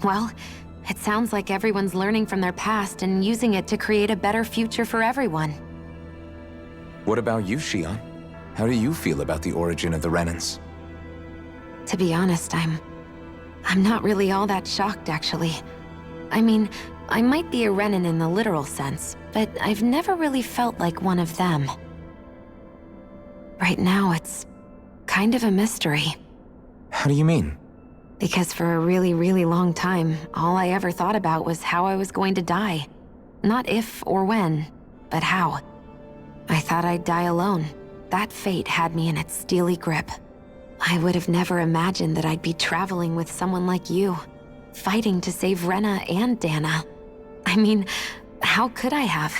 Well, it sounds like everyone's learning from their past and using it to create a better future for everyone. What about you, Shion? How do you feel about the origin of the Renans? To be honest, I'm not really all that shocked, actually. I mean, I might be a Renan in the literal sense, but I've never really felt like one of them. Right now, it's kind of a mystery. How do you mean? Because for a really, really long time, all I ever thought about was how I was going to die. Not if or when, but how. I thought I'd die alone. That fate had me in its steely grip. I would have never imagined that I'd be traveling with someone like you, fighting to save Rena and Dana. I mean, how could I have?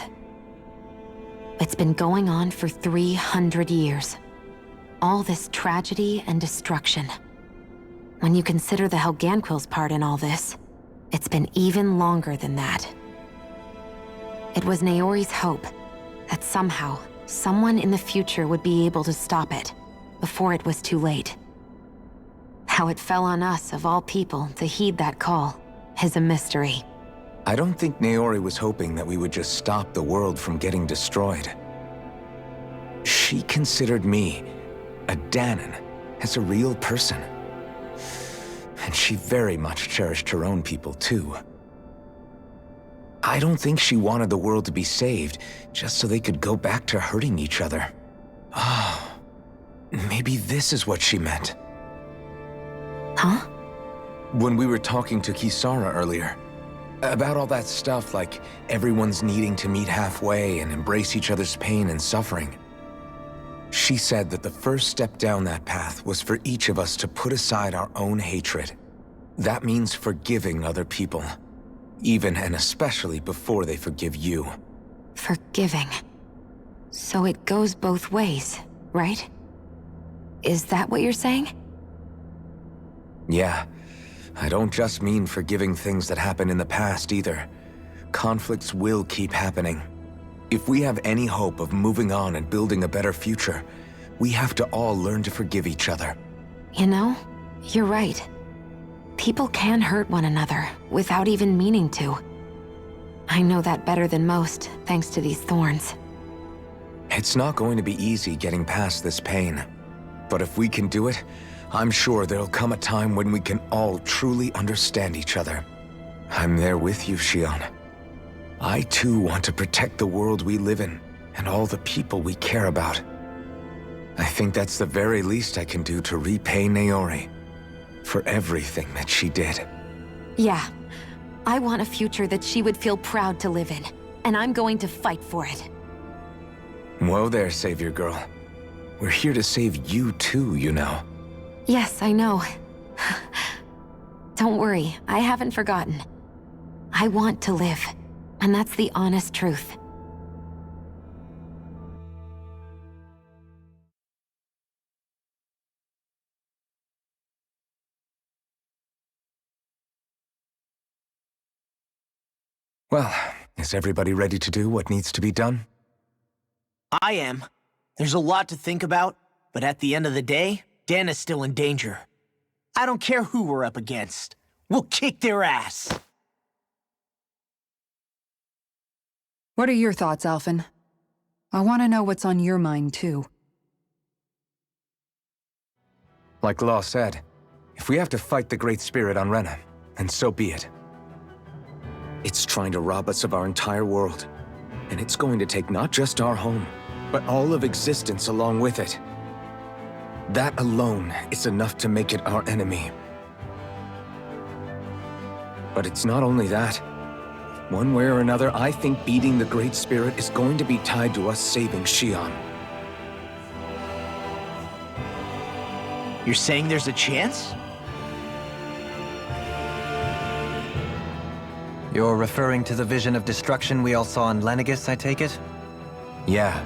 It's been going on for 300 years. All this tragedy and destruction. When you consider the Helganquil's part in all this, it's been even longer than that. It was Naori's hope that somehow, someone in the future would be able to stop it before it was too late. How it fell on us, of all people, to heed that call is a mystery. I don't think Naori was hoping that we would just stop the world from getting destroyed. She considered me, a Danon, as a real person. And she very much cherished her own people, too. I don't think she wanted the world to be saved just so they could go back to hurting each other. Oh, maybe this is what she meant. Huh? When we were talking to Kisara earlier, about all that stuff like everyone's needing to meet halfway and embrace each other's pain and suffering. She said that the first step down that path was for each of us to put aside our own hatred. That means forgiving other people, even and especially before they forgive you. Forgiving. So it goes both ways, right? Is that what you're saying? Yeah. I don't just mean forgiving things that happened in the past either. Conflicts will keep happening. If we have any hope of moving on and building a better future, we have to all learn to forgive each other. You know, you're right. People can hurt one another without even meaning to. I know that better than most, thanks to these thorns. It's not going to be easy getting past this pain. But if we can do it, I'm sure there'll come a time when we can all truly understand each other. I'm there with you, Shion. I too want to protect the world we live in, and all the people we care about. I think that's the very least I can do to repay Naori for everything that she did. Yeah. I want a future that she would feel proud to live in, and I'm going to fight for it. Whoa there, Savior Girl. We're here to save you too, you know. Yes, I know. Don't worry, I haven't forgotten. I want to live, and that's the honest truth. Well, is everybody ready to do what needs to be done? I am. There's a lot to think about, but at the end of the day, Dana's still in danger. I don't care who we're up against. We'll kick their ass. What are your thoughts, Alphen? I want to know what's on your mind, too. Like Law said, if we have to fight the Great Spirit on Rena, then so be it. It's trying to rob us of our entire world, and it's going to take not just our home, but all of existence along with it. That alone is enough to make it our enemy. But it's not only that. One way or another, I think beating the Great Spirit is going to be tied to us saving Shion. You're saying there's a chance? You're referring to the vision of destruction we all saw in Lenegis, I take it? Yeah.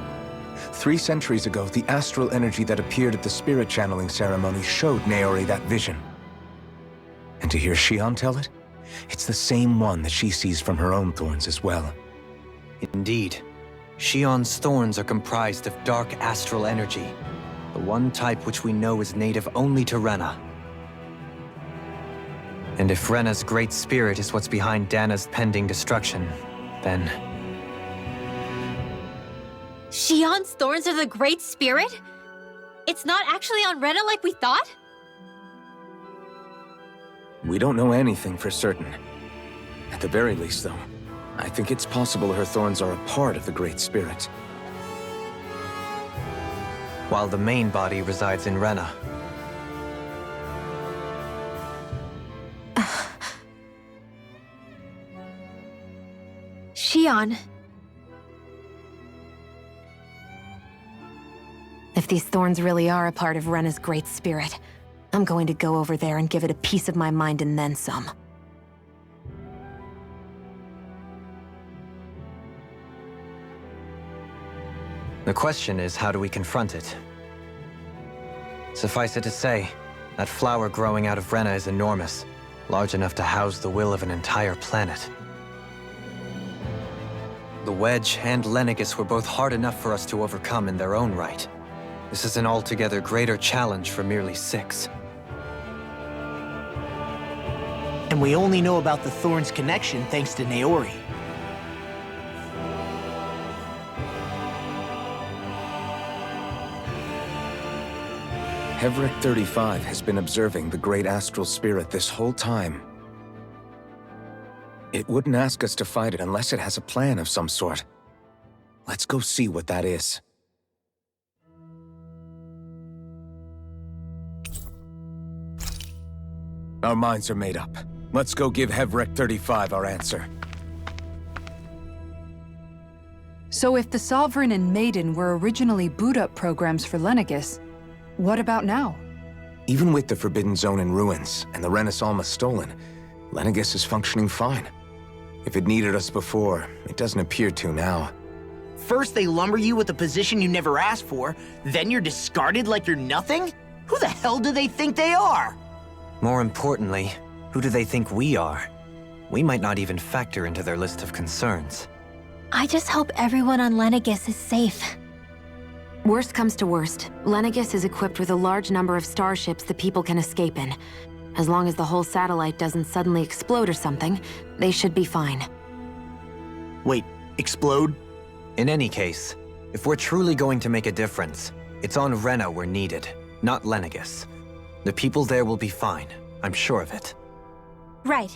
3 centuries ago, the astral energy that appeared at the spirit channeling ceremony showed Naori that vision. And to hear Shion tell it, it's the same one that she sees from her own thorns as well. Indeed. Shion's thorns are comprised of dark astral energy, the one type which we know is native only to Rena. And if Rena's great spirit is what's behind Dana's pending destruction, then... Shion's thorns are the Great Spirit? It's not actually on Rena like we thought? We don't know anything for certain. At the very least, though, I think it's possible her thorns are a part of the Great Spirit. While the main body resides in Rena. Shion. If these thorns really are a part of Rena's great spirit, I'm going to go over there and give it a piece of my mind and then some. The question is, how do we confront it? Suffice it to say, that flower growing out of Rena is enormous, large enough to house the will of an entire planet. The Wedge and Lenegis were both hard enough for us to overcome in their own right. This is an altogether greater challenge for merely 6. And we only know about the Thorns' connection thanks to Naori. Hevric 35 has been observing the great astral spirit this whole time. It wouldn't ask us to fight it unless it has a plan of some sort. Let's go see what that is. Our minds are made up. Let's go give Hevric 35 our answer. So if the Sovereign and Maiden were originally boot-up programs for Lenegis, what about now? Even with the Forbidden Zone in ruins and the Renaissance stolen, Lenegis is functioning fine. If it needed us before, it doesn't appear to now. First they lumber you with a position you never asked for, then you're discarded like you're nothing? Who the hell do they think they are? More importantly, who do they think we are? We might not even factor into their list of concerns. I just hope everyone on Lenegis is safe. Worst comes to worst, Lenegis is equipped with a large number of starships the people can escape in. As long as the whole satellite doesn't suddenly explode or something, they should be fine. Wait, explode? In any case, if we're truly going to make a difference, it's on Rena we're needed, not Lenegis. The people there will be fine, I'm sure of it. Right.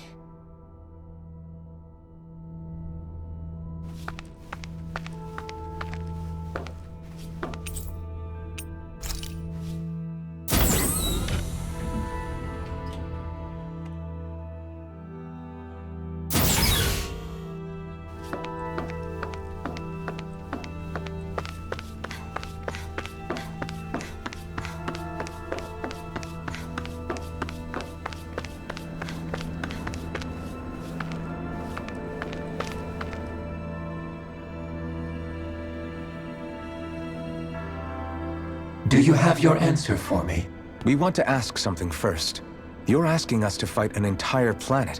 Do you have your answer for me? We want to ask something first. You're asking us to fight an entire planet.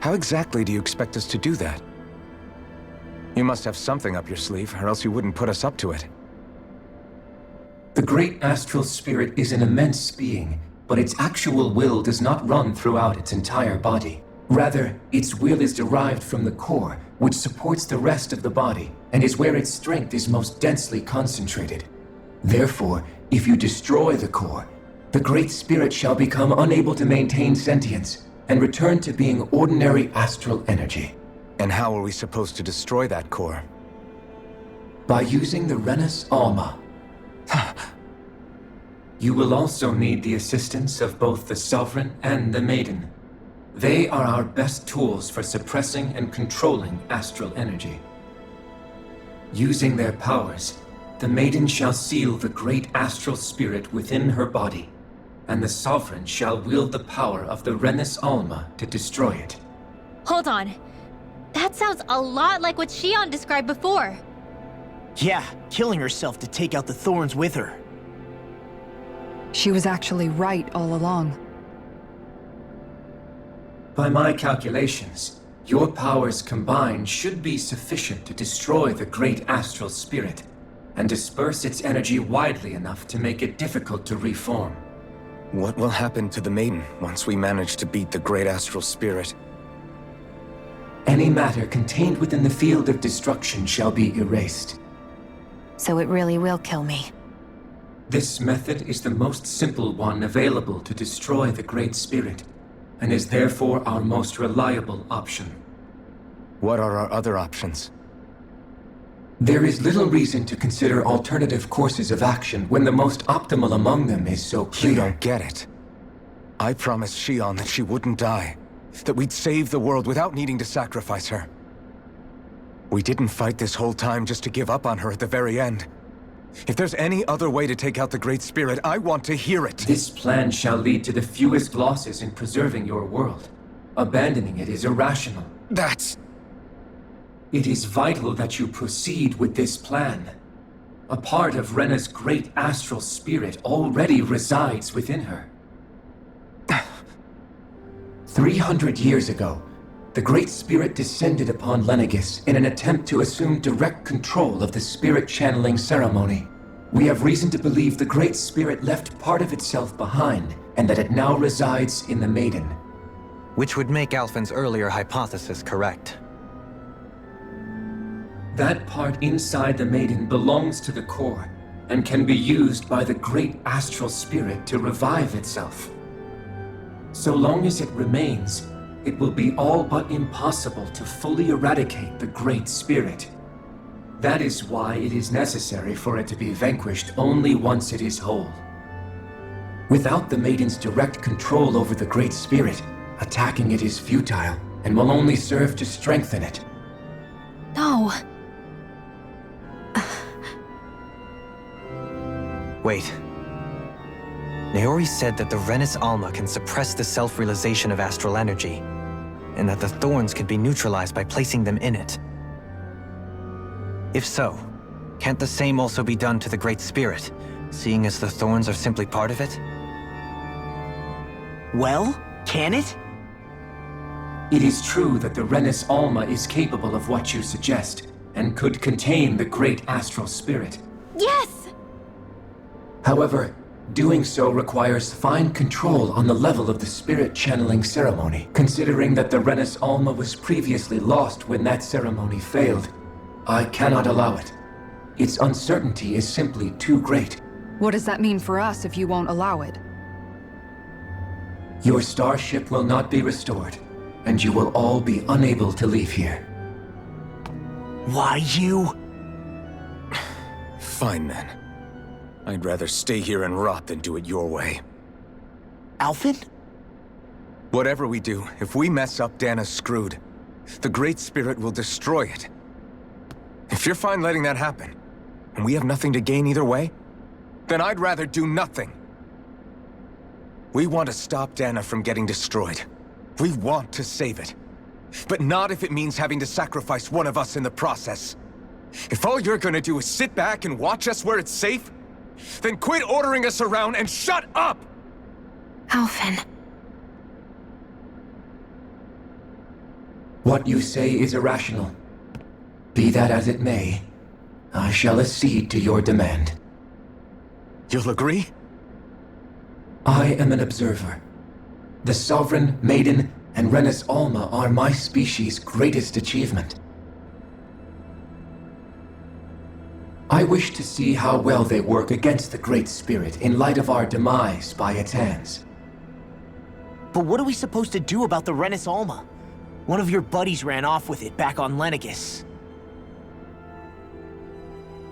How exactly do you expect us to do that? You must have something up your sleeve, or else you wouldn't put us up to it. The great astral spirit is an immense being, but its actual will does not run throughout its entire body. Rather, its will is derived from the core, which supports the rest of the body, and is where its strength is most densely concentrated. Therefore, if you destroy the core, the Great Spirit shall become unable to maintain sentience and return to being ordinary astral energy. And how are we supposed to destroy that core? By using the Renus Alma. You will also need the assistance of both the Sovereign and the Maiden. They are our best tools for suppressing and controlling astral energy. Using their powers, the Maiden shall seal the great astral spirit within her body, and the Sovereign shall wield the power of the Renus Alma to destroy it. Hold on. That sounds a lot like what Shion described before. Yeah, killing herself to take out the Thorns with her. She was actually right all along. By my calculations, your powers combined should be sufficient to destroy the great astral spirit and disperse its energy widely enough to make it difficult to reform. What will happen to the Maiden once we manage to beat the great astral spirit? Any matter contained within the field of destruction shall be erased. So it really will kill me. This method is the most simple one available to destroy the Great Spirit, and is therefore our most reliable option. What are our other options? There is little reason to consider alternative courses of action when the most optimal among them is so clear. You don't get it. I promised Shion that she wouldn't die, that we'd save the world without needing to sacrifice her. We didn't fight this whole time just to give up on her at the very end. If there's any other way to take out the Great Spirit, I want to hear it. This plan shall lead to the fewest losses in preserving your world. Abandoning it is irrational. It is vital that you proceed with this plan. A part of Rena's great astral spirit already resides within her. 300 years ago, the Great Spirit descended upon Lenegis in an attempt to assume direct control of the spirit channeling ceremony. We have reason to believe the Great Spirit left part of itself behind, and that it now resides in the Maiden. Which would make Alphen's earlier hypothesis correct. That part inside the Maiden belongs to the core, and can be used by the Great Astral Spirit to revive itself. So long as it remains, it will be all but impossible to fully eradicate the Great Spirit. That is why it is necessary for it to be vanquished only once it is whole. Without the Maiden's direct control over the Great Spirit, attacking it is futile and will only serve to strengthen it. No. Wait. Naori said that the Renis Alma can suppress the self-realization of astral energy, and that the thorns could be neutralized by placing them in it. If so, can't the same also be done to the Great Spirit, seeing as the thorns are simply part of it? Well, can it? It is true that the Renis Alma is capable of what you suggest, and could contain the Great Astral Spirit. Yes! However, doing so requires fine control on the level of the spirit channeling ceremony. Considering that the Renis Alma was previously lost when that ceremony failed, I cannot allow it. Its uncertainty is simply too great. What does that mean for us if you won't allow it? Your starship will not be restored, and you will all be unable to leave here. Why you? Fine then. I'd rather stay here and rot than do it your way. Alphen? Whatever we do, if we mess up, Dana's screwed. The Great Spirit will destroy it. If you're fine letting that happen, and we have nothing to gain either way, then I'd rather do nothing. We want to stop Dana from getting destroyed. We want to save it. But not if it means having to sacrifice one of us in the process. If all you're gonna do is sit back and watch us where it's safe, then quit ordering us around and shut up! Alphen. What you say is irrational. Be that as it may, I shall accede to your demand. You'll agree? I am an observer. The Sovereign, Maiden, and Renis Alma are my species' greatest achievement. I wish to see how well they work against the Great Spirit in light of our demise by its hands. But what are we supposed to do about the Renis Alma? One of your buddies ran off with it back on Lenegis.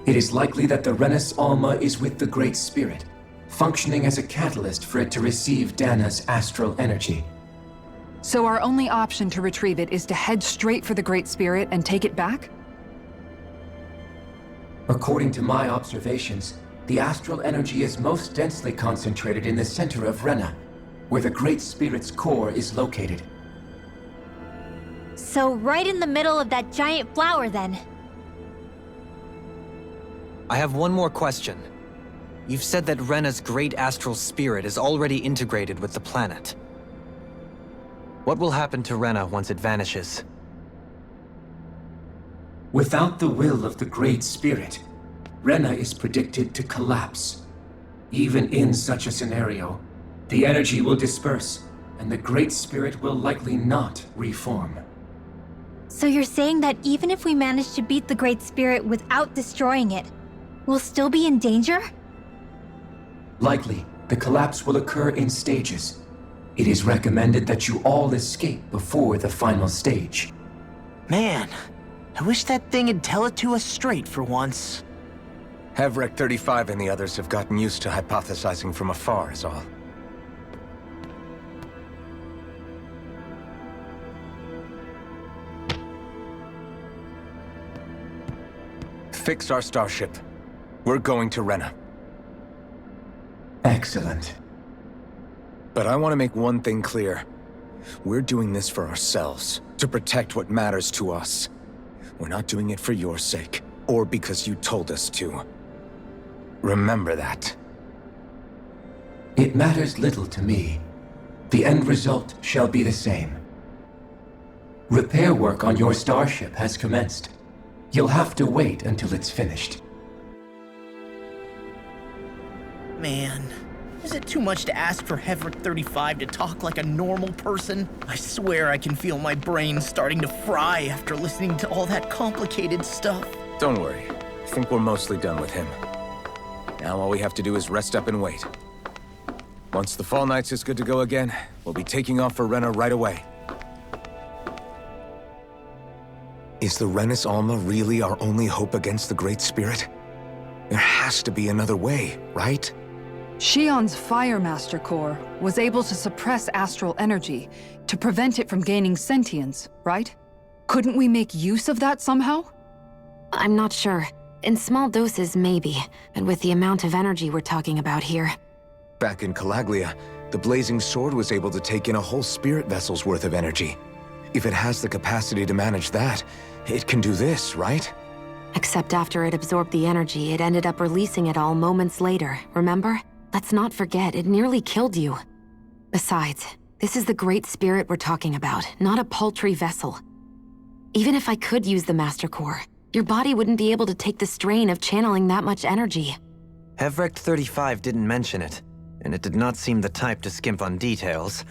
It is likely that the Renis Alma is with the Great Spirit, functioning as a catalyst for it to receive Dana's astral energy. So our only option to retrieve it is to head straight for the Great Spirit and take it back? According to my observations, the astral energy is most densely concentrated in the center of Rena, where the Great Spirit's core is located. So right in the middle of that giant flower, then. I have one more question. You've said that Rena's great astral spirit is already integrated with the planet. What will happen to Rena once it vanishes? Without the will of the Great Spirit, Rena is predicted to collapse. Even in such a scenario, the energy will disperse, and the Great Spirit will likely not reform. So you're saying that even if we manage to beat the Great Spirit without destroying it, we'll still be in danger? Likely, the collapse will occur in stages. It is recommended that you all escape before the final stage. Man, I wish that thing would tell it to us straight for once. Havrek 35 and the others have gotten used to hypothesizing from afar, is all. fixed our starship. We're going to Rena. Excellent. But I want to make one thing clear. We're doing this for ourselves, to protect what matters to us. We're not doing it for your sake, or because you told us to. Remember that. It matters little to me. The end result shall be the same. Repair work on your starship has commenced. You'll have to wait until it's finished. Man, is it too much to ask for Hevrick 35 to talk like a normal person? I swear I can feel my brain starting to fry after listening to all that complicated stuff. Don't worry. I think we're mostly done with him. Now all we have to do is rest up and wait. Once the Fall Knights is good to go again, we'll be taking off for Rena right away. Is the Renis Alma really our only hope against the Great Spirit? There has to be another way, right? Shion's Fire Master Core was able to suppress astral energy to prevent it from gaining sentience, right? Couldn't we make use of that somehow? I'm not sure. In small doses, maybe, but with the amount of energy we're talking about here. Back in Calaglia, the Blazing Sword was able to take in a whole spirit vessel's worth of energy. If it has the capacity to manage that, it can do this, right? Except after it absorbed the energy, it ended up releasing it all moments later, remember? Let's not forget, it nearly killed you. Besides, this is the Great Spirit we're talking about, not a paltry vessel. Even if I could use the Master Core, your body wouldn't be able to take the strain of channeling that much energy. Hevrick 35 didn't mention it, and it did not seem the type to skimp on details,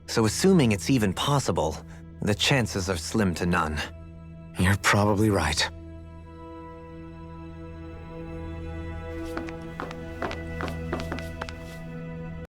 so assuming it's even possible, the chances are slim to none. You're probably right.